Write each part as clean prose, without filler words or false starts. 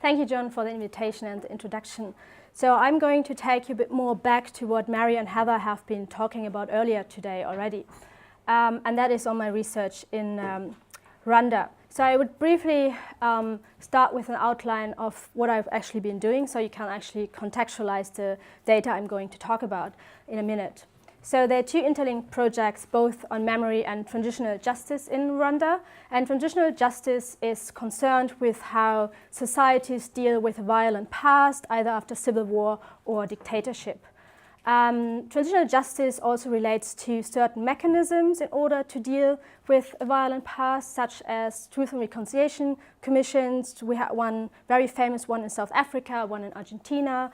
Thank you, John, for the invitation and the introduction. So I'm going to take you a bit more back to what Mary and Heather have been talking about earlier today already. And that is on my research in Rwanda. So I would briefly start with an outline of what I've actually been doing so you can actually contextualize the data I'm going to talk about in a minute. So there are two interlinked projects, both on memory and transitional justice in Rwanda. And transitional justice is concerned with how societies deal with a violent past, either after civil war or dictatorship. Transitional justice also relates to certain mechanisms in order to deal with a violent past, such as truth and reconciliation commissions. We had one very famous one in South Africa, one in Argentina,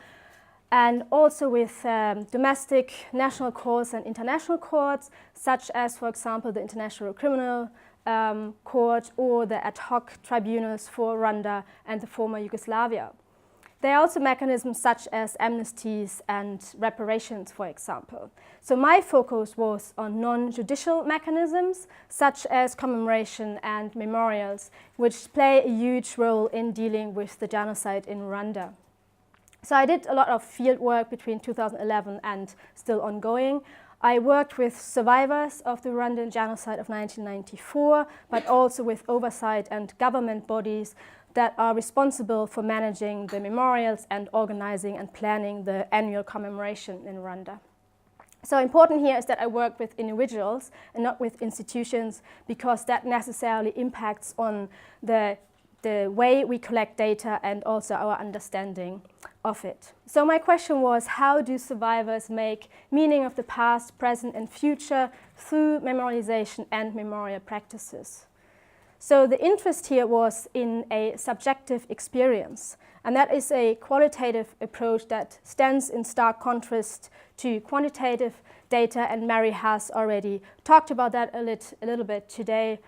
and also with domestic national courts and international courts, such as, for example, the International Criminal Court or the ad hoc tribunals for Rwanda and the former Yugoslavia. There are also mechanisms such as amnesties and reparations, for example. So my focus was on non-judicial mechanisms, such as commemoration and memorials, which play a huge role in dealing with the genocide in Rwanda. So I did a lot of field work between 2011 and still ongoing. I worked with survivors of the Rwandan genocide of 1994, but also with oversight and government bodies that are responsible for managing the memorials and organizing and planning the annual commemoration in Rwanda. So important here is that I work with individuals and not with institutions, because that necessarily impacts on the way we collect data and also our understanding of it. So my question was, how do survivors make meaning of the past, present and future through memorialization and memorial practices? So the interest here was in a subjective experience, and that is a qualitative approach that stands in stark contrast to quantitative data, and Mary has already talked about that a little bit today.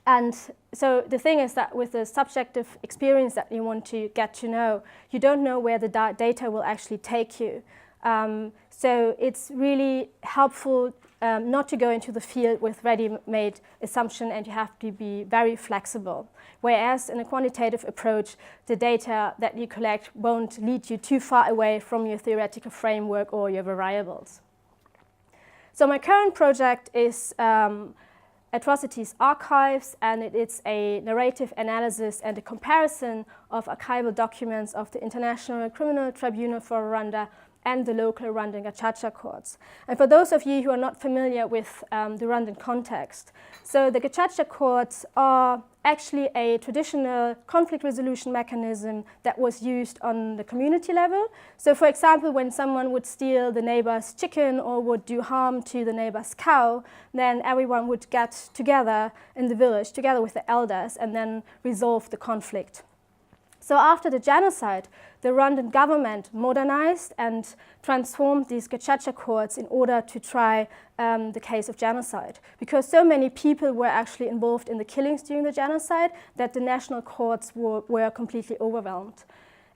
And so the thing is that with the subjective experience that you want to get to know, you don't know where the data will actually take you. So it's really helpful not to go into the field with ready-made assumption, and you have to be very flexible. Whereas in a quantitative approach, the data that you collect won't lead you too far away from your theoretical framework or your variables. So my current project is Atrocities Archives, and it's a narrative analysis and a comparison of archival documents of the International Criminal Tribunal for Rwanda and the local Rwandan Gacaca courts. And for those of you who are not familiar with the Rwandan context, so the Gacaca courts are actually a traditional conflict resolution mechanism that was used on the community level. So for example, when someone would steal the neighbor's chicken or would do harm to the neighbor's cow, then everyone would get together in the village, together with the elders, and then resolve the conflict. So after the genocide, the Rwandan government modernized and transformed these Gacaca courts in order to try the case of genocide, because so many people were actually involved in the killings during the genocide that the national courts were completely overwhelmed.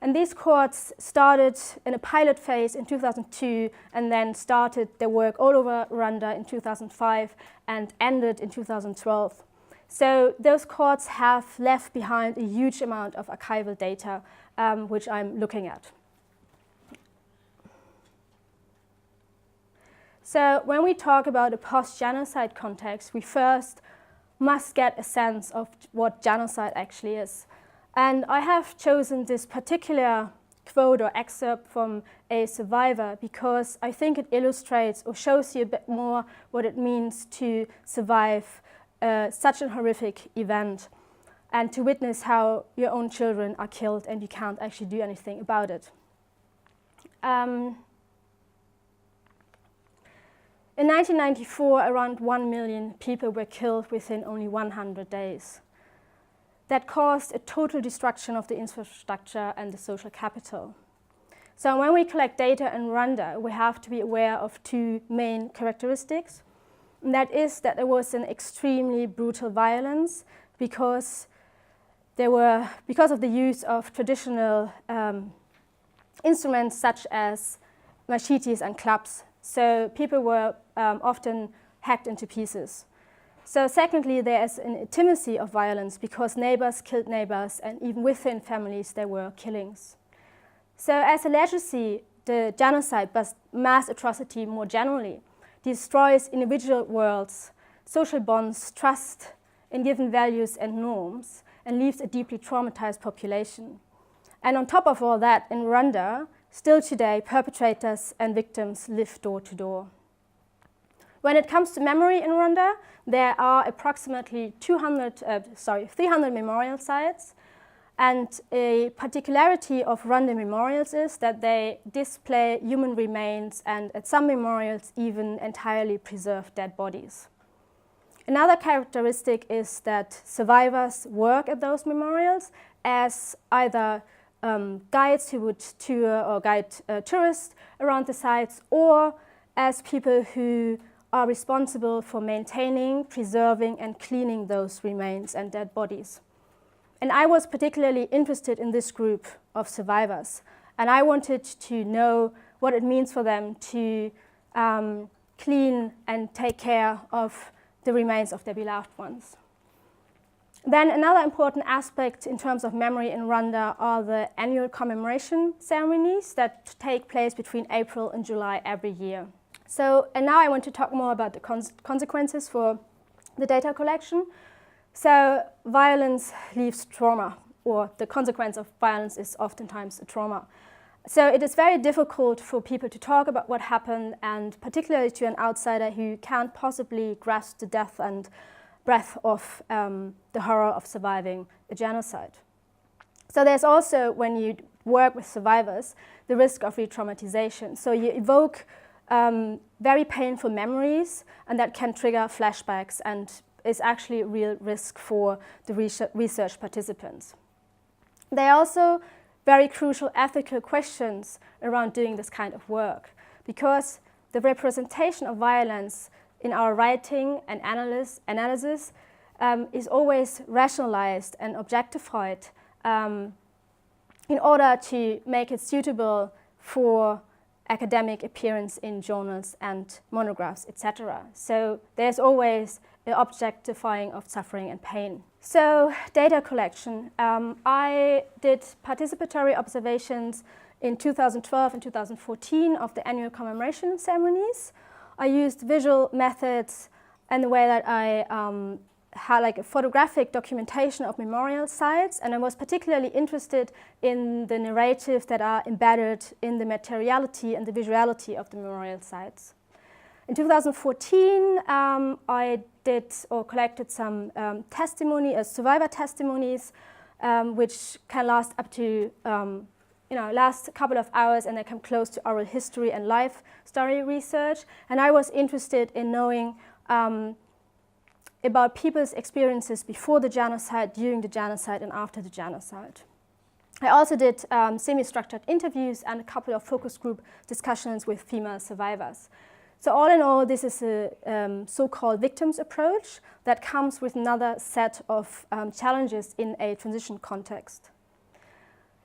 And these courts started in a pilot phase in 2002 and then started their work all over Rwanda in 2005 and ended in 2012. So those courts have left behind a huge amount of archival data, which I'm looking at. So when we talk about a post-genocide context, we first must get a sense of what genocide actually is. And I have chosen this particular quote or excerpt from a survivor because I think it illustrates or shows you a bit more what it means to survive such a horrific event and to witness how your own children are killed and you can't actually do anything about it. In 1994, around 1 million people were killed within only 100 days. That caused a total destruction of the infrastructure and the social capital. So when we collect data in Rwanda, we have to be aware of two main characteristics. And that is that there was an extremely brutal violence because of the use of traditional instruments such as machetes and clubs. So people were often hacked into pieces. So secondly, there is an intimacy of violence because neighbors killed neighbors, and even within families there were killings. So as a legacy, the genocide, but mass atrocity more generally, destroys individual worlds, social bonds, trust in given values and norms, and leaves a deeply traumatized population. And on top of all that, in Rwanda, still today, perpetrators and victims live door to door. When it comes to memory in Rwanda, there are approximately 300 memorial sites. And a particularity of Rwanda memorials is that they display human remains and at some memorials even entirely preserve dead bodies. Another characteristic is that survivors work at those memorials as either guides who would tour or guide tourists around the sites, or as people who are responsible for maintaining, preserving, and cleaning those remains and dead bodies. And I was particularly interested in this group of survivors, and I wanted to know what it means for them to clean and take care of the remains of their beloved ones. Then another important aspect in terms of memory in Rwanda are the annual commemoration ceremonies that take place between April and July every year. So, and now I want to talk more about the consequences for the data collection. So, violence leaves trauma, or the consequence of violence is oftentimes a trauma. So it is very difficult for people to talk about what happened, and particularly to an outsider who can't possibly grasp the depth and breadth of the horror of surviving a genocide. So there's also, when you work with survivors, the risk of re-traumatization. So you evoke very painful memories, and that can trigger flashbacks and is actually a real risk for the research participants. There are also very crucial ethical questions around doing this kind of work, because the representation of violence in our writing and analysis is always rationalized and objectified in order to make it suitable for academic appearance in journals and monographs, etc. So there's always an objectifying of suffering and pain. So data collection. I did participatory observations in 2012 and 2014 of the annual commemoration ceremonies. I used visual methods in the way that I had like a photographic documentation of memorial sites, and I was particularly interested in the narratives that are embedded in the materiality and the visuality of the memorial sites. In 2014, I did or collected some survivor testimonies, which can last up to last a couple of hours, and they come close to oral history and life story research. And I was interested in knowing about people's experiences before the genocide, during the genocide, and after the genocide. I also did semi-structured interviews and a couple of focus group discussions with female survivors. So all in all, this is a so-called victims approach that comes with another set of challenges in a transition context.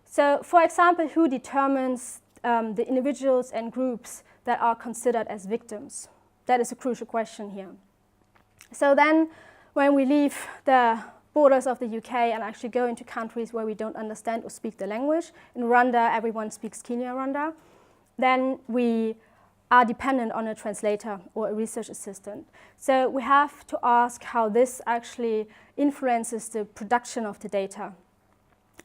So, for example, who determines the individuals and groups that are considered as victims? That is a crucial question here. So then, when we leave the borders of the UK and actually go into countries where we don't understand or speak the language, in Rwanda, everyone speaks Kinyarwanda, then we are dependent on a translator or a research assistant. So we have to ask how this actually influences the production of the data.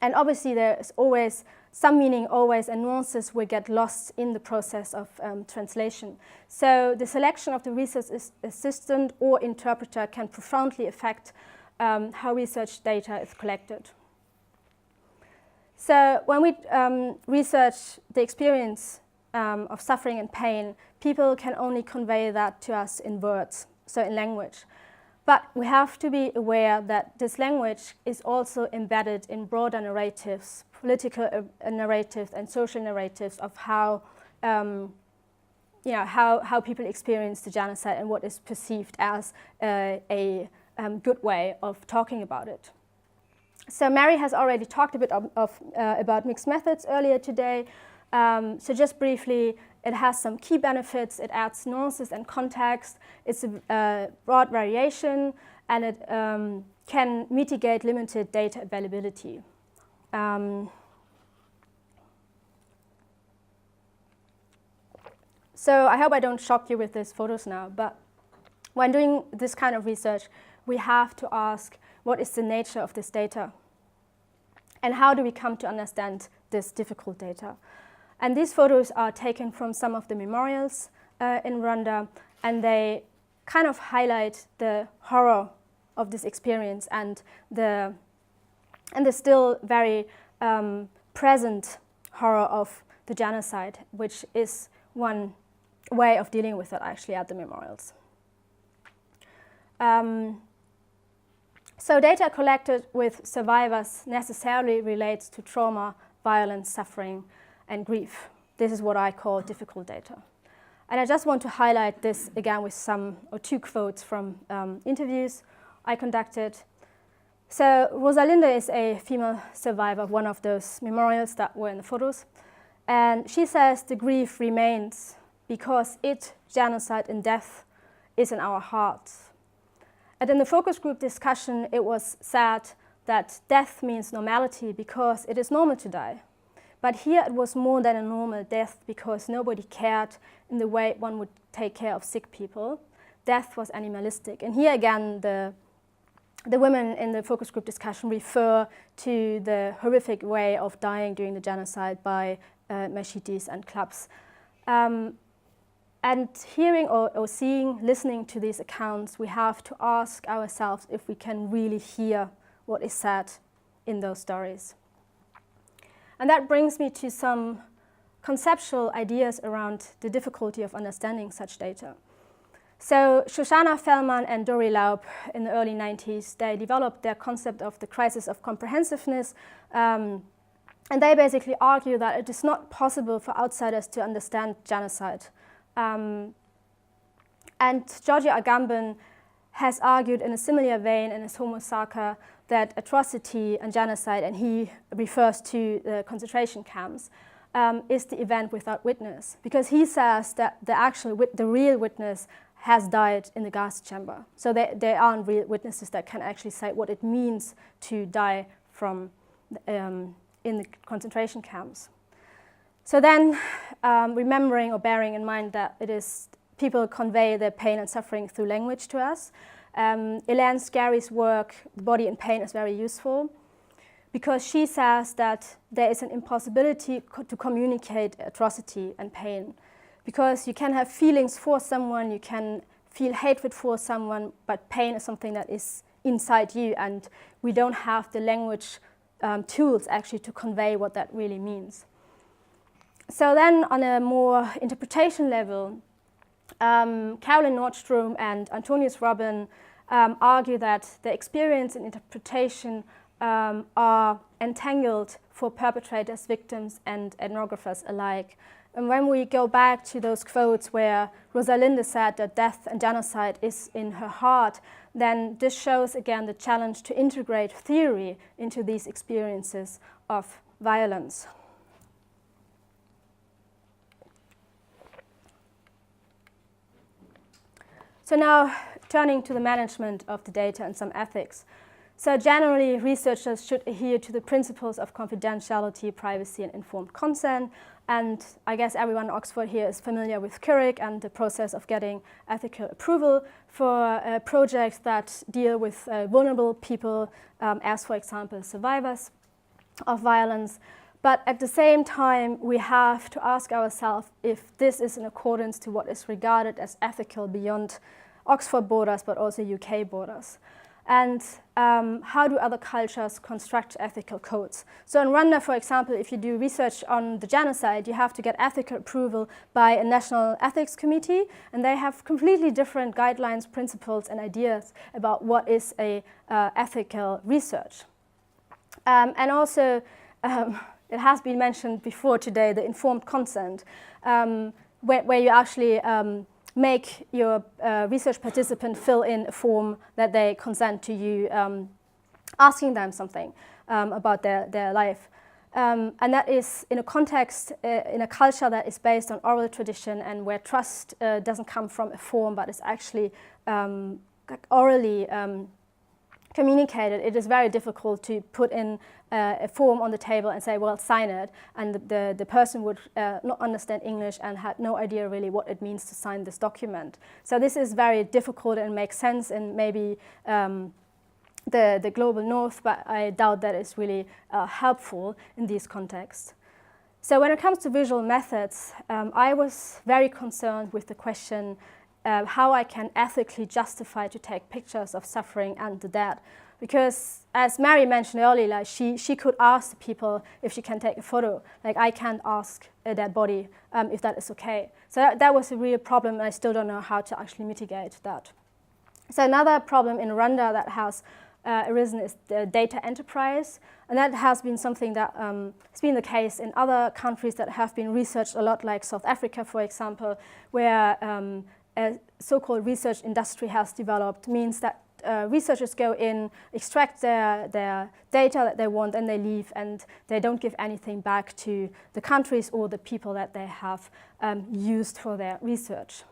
And obviously there is always some meaning, always, and nuances will get lost in the process of translation. So the selection of the research assistant or interpreter can profoundly affect how research data is collected. So when we research the experience of suffering and pain, people can only convey that to us in words, so in language. But we have to be aware that this language is also embedded in broader narratives, political narratives and social narratives of how, how people experience the genocide and what is perceived as a good way of talking about it. So Mary has already talked a bit about mixed methods earlier today. So just briefly, it has some key benefits, it adds nuances and context, it's a broad variation, and it can mitigate limited data availability. So I hope I don't shock you with these photos now, but when doing this kind of research, we have to ask, what is the nature of this data? And how do we come to understand this difficult data? And these photos are taken from some of the memorials in Rwanda, and they kind of highlight the horror of this experience and the still very present horror of the genocide, which is one way of dealing with it actually at the memorials. So data collected with survivors necessarily relates to trauma, violence, suffering, and grief. This is what I call difficult data. And I just want to highlight this again with two quotes from interviews I conducted. So Rosalinda is a female survivor of one of those memorials that were in the photos. And she says the grief remains because genocide and death, is in our hearts. And in the focus group discussion, it was said that death means normality because it is normal to die. But here it was more than a normal death because nobody cared in the way one would take care of sick people. Death was animalistic. And here again, the women in the focus group discussion refer to the horrific way of dying during the genocide by machetes and clubs. And hearing or seeing, listening to these accounts, we have to ask ourselves if we can really hear what is said in those stories. And that brings me to some conceptual ideas around the difficulty of understanding such data. So Shoshana Fellman and Dori Laub in the early 90s, they developed their concept of the crisis of comprehensiveness. And they basically argue that it is not possible for outsiders to understand genocide. And Georgia Agamben has argued in a similar vein in his Homo Sacer that atrocity and genocide, and he refers to the concentration camps, is the event without witness, because he says that the real witness has died in the gas chamber. So there aren't real witnesses that can actually say what it means to die from in the concentration camps. So then, remembering or bearing in mind that it is people convey their pain and suffering through language to us, Elaine Scarry's work, The Body in Pain, is very useful because she says that there is an impossibility to communicate atrocity and pain, because you can have feelings for someone, you can feel hatred for someone, but pain is something that is inside you, and we don't have the language tools actually to convey what that really means. So then on a more interpretation level, Carolyn Nordstrom and Antonius Robin argue that the experience and interpretation are entangled for perpetrators, victims, and ethnographers alike. And when we go back to those quotes where Rosalinda said that death and genocide is in her heart, then this shows again the challenge to integrate theory into these experiences of violence. So now, turning to the management of the data and some ethics. So generally, researchers should adhere to the principles of confidentiality, privacy, and informed consent. And I guess everyone in Oxford here is familiar with CURIC and the process of getting ethical approval for projects that deal with vulnerable people, as for example, survivors of violence. But at the same time, we have to ask ourselves if this is in accordance to what is regarded as ethical beyond Oxford borders, but also UK borders. And how do other cultures construct ethical codes? So in Rwanda, for example, if you do research on the genocide, you have to get ethical approval by a national ethics committee, and they have completely different guidelines, principles, and ideas about what is a ethical research. And also, it has been mentioned before today, the informed consent, where you actually make your research participant fill in a form that they consent to you asking them something about their life. And that is in a context, in a culture that is based on oral tradition and where trust doesn't come from a form but is actually orally communicated. It is very difficult to put in a form on the table and say, well, sign it, and the person would not understand English and had no idea really what it means to sign this document. So this is very difficult and makes sense in maybe the global north, but I doubt that is really helpful in these contexts. So when it comes to visual methods, I was very concerned with the question how I can ethically justify to take pictures of suffering and the dead. Because as Mary mentioned earlier, like she could ask the people if she can take a photo. Like I can't ask a dead body if that is okay. So that was a real problem, and I still don't know how to actually mitigate that. So another problem in Rwanda that has arisen is the data enterprise, and that has been something that has been the case in other countries that have been researched a lot, like South Africa, for example, where a so-called research industry has developed, means that researchers go in, extract their data that they want, and they leave, and they don't give anything back to the countries or the people that they have used for their research.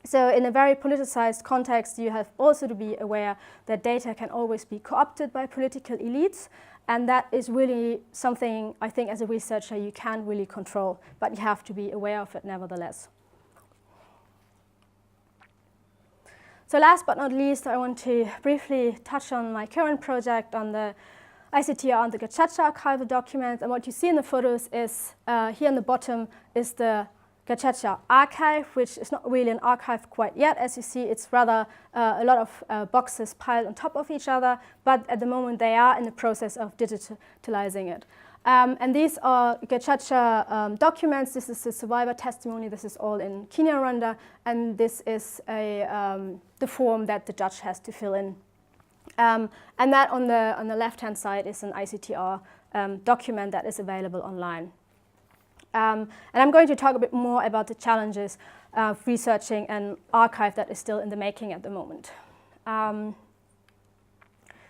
So in a very politicized context, you have also to be aware that data can always be co-opted by political elites, and that is really something I think as a researcher you can't really control, but you have to be aware of it nevertheless. So last but not least, I want to briefly touch on my current project on the ICTR on the Gacaca archival documents. And what you see in the photos is, here on the bottom is the Gacaca archive, which is not really an archive quite yet. As you see, it's rather a lot of boxes piled on top of each other, but at the moment they are in the process of digitalizing it. And these are Gacaca documents. This is the survivor testimony. This is all in Kenya, Rwanda, and this is the form that the judge has to fill in. And that on the left-hand side is an ICTR document that is available online. And I'm going to talk a bit more about the challenges of researching an archive that is still in the making at the moment.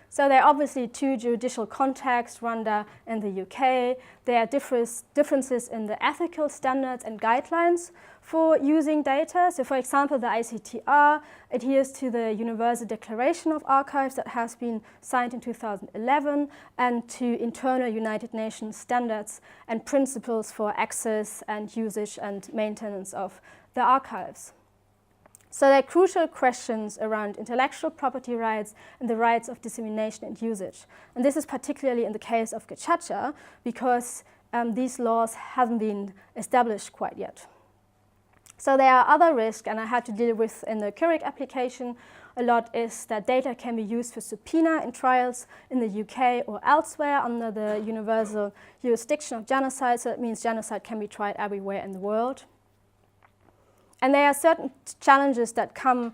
So there are obviously two judicial contexts, Rwanda and the UK. There are differences in the ethical standards and guidelines for using data. So for example, the ICTR adheres to the Universal Declaration of Archives that has been signed in 2011 and to internal United Nations standards and principles for access and usage and maintenance of the archives. So there are crucial questions around intellectual property rights and the rights of dissemination and usage. And this is particularly in the case of Gacaca because these laws haven't been established quite yet. So there are other risks, and I had to deal with in the Curig application a lot, is that data can be used for subpoena in trials in the UK or elsewhere under the universal jurisdiction of genocide. So that means genocide can be tried everywhere in the world. And there are certain challenges that come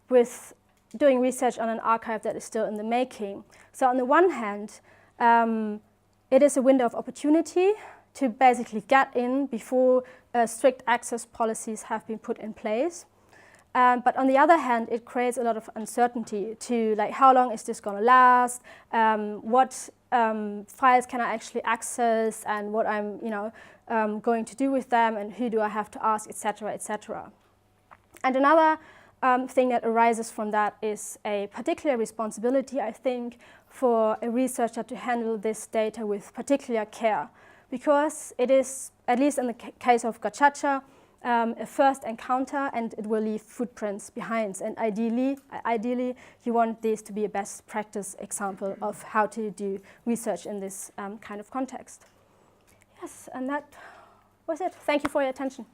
with doing research on an archive that is still in the making. So on the one hand, it is a window of opportunity to basically get in before strict access policies have been put in place. But on the other hand, it creates a lot of uncertainty to like how long is this going to last, what files can I actually access, and what I'm going to do with them, and who do I have to ask, etc., etc. And another thing that arises from that is a particular responsibility, I think, for a researcher to handle this data with particular care, because it is, at least in the case of Gacaca, a first encounter, and it will leave footprints behind. And ideally, you want this to be a best practice example of how to do research in this kind of context. Yes, and that was it. Thank you for your attention.